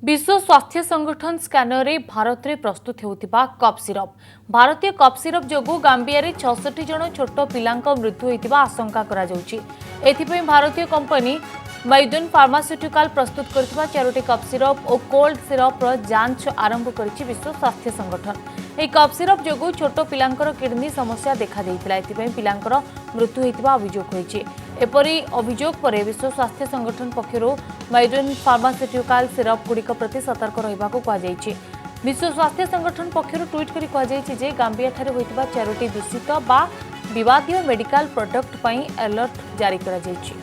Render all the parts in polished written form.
विश्व स्वास्थ्य संगठन स्कैनर रे भारत में प्रस्तुत होता कप सिरप भारतीय कप सिरप जोगु गांबिया 66 जन छोट पिला मृत्यु होता आशंका भारतीय कंपनी मैदुन फार्मास्यूटिकल प्रस्तुत करथिबा 4टी कप सिरप और कोल्ड सिरप जांच आरंभ करिछि विश्व स्वास्थ्य संगठन। यह कप सिरप जोगु छोट पिलांकर किडनी समस्या देखा देइतिला एथिपई पिलांकर मृत्यु होइतिबा अभियोग होइछि। एपरि अभियोग पर विश्व स्वास्थ्य संगठन पक्षरु मैदुन फार्मास्यूटिकल सिरप गुड़िक प्रति सतर्क रहिबाकू कुहाଯାଇଛି। विश्व स्वास्थ्य संगठन पक्षरु ट्वीट करी कुहाଯାଇଛି जे गांबिया ठारे होइतिबा 4टी दूषित बा विवादीय मेडिकल प्रोडक्ट पई अलर्ट जारी करा जायछि।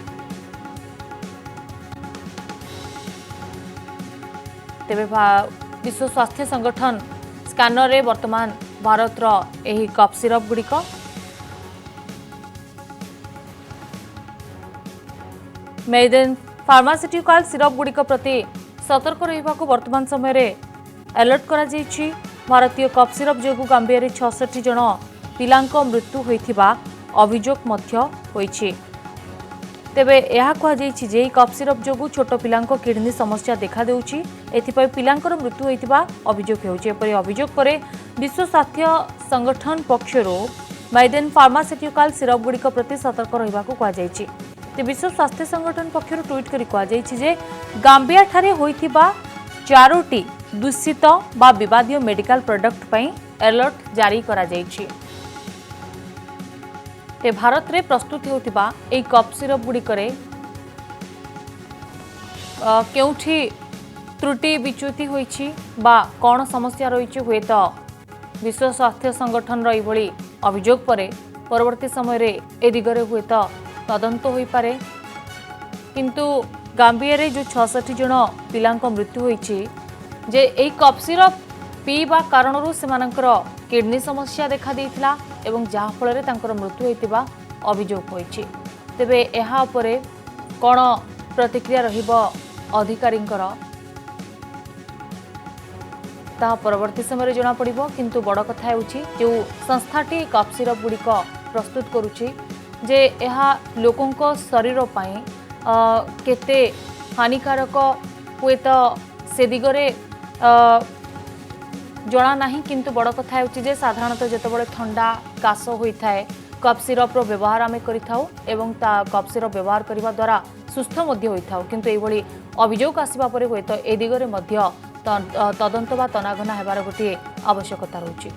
तेबे विश्व स्वास्थ्य संगठन स्कैनर रे वर्तमान भारत रो एही कप सिरप गुड़िक मैदुन फार्मास्यूटिकल सिरप गुड़िक प्रति सतर्क रहिबाकू वर्तमान समय रे अलर्ट करा जायछि। भारतीय कप सिरप जोगु गांबिया 66 जन पिलांक मृत्यु होइथिबा अभियोग मध्य होइछि। तेबे यह कहुछि जे कप सिरप जोगु छोट पिलांक किडनी समस्या देखा देउछि एथिपई पिलांकर मृत्यु होइथिबा अभियोग हेउछि। एपरि अभियोग परे विश्व स्वास्थ्य संगठन पक्षरु मैदुन फार्मास्यूटिकल सिरप गुड़िक प्रति सतर्क रहिबाकू कुहाଯାଇଛି। विश्व स्वास्थ्य संगठन पक्षरु ट्वीट करी कुहाଯାଇଛି जे गांबिया ठारे होइथिबा 4टी दूषित बा विवादीय मेडिकल प्रोडक्ट पई अलर्ट जारी करा जायछि। ते भारत रे प्रस्तुत होतिबा ए कप सिरप गुड़िकरे केउठी त्रुटि विच्युति होइछि बा कौन समस्या रही हुए तो विश्व स्वास्थ्य संगठन रही अभियोग परे परवर्ती समय रे ए दिगरे हुए तो तदंत होई पारे। किंतु गांबिया रे जो 66 जन पिलांक मृत्यु होइछि जे ए कप सिरप पीवा कारणरू सेमानकर किडनी समस्या देखा देइथिला एवं जहा फल रे तांकर मृत्यु होइतिबा अभियोग होइछि। तेबे एहा उपरे कोन प्रतिक्रिया रहिबो अधिकारींकर ता परवर्ती समय जना पड़िबो। किंतु बड़ कथा हेउछि जो संस्थाटी कप सिरप गुड़िक प्रस्तुत करुछि जे एहा लोकंक शरीर पई केते हानिकारक हुए तो से दिगरे जना नहीं। किंतु बड़ कथा हेउछि जे साधारणतः जेतेबेले ठंडा काश होइथाय कप सिरप रो व्यवहार आमे करिथाउ एवं ता कप सिरप व्यवहार करिबा द्वारा सुस्थ मध्य होइथाउ। किंतु एभली अभियोग आसीबा परे होय तो ए दिगरे मध्य तदंत बा तनाघना हेबार गोटे आवश्यकता रहुछि।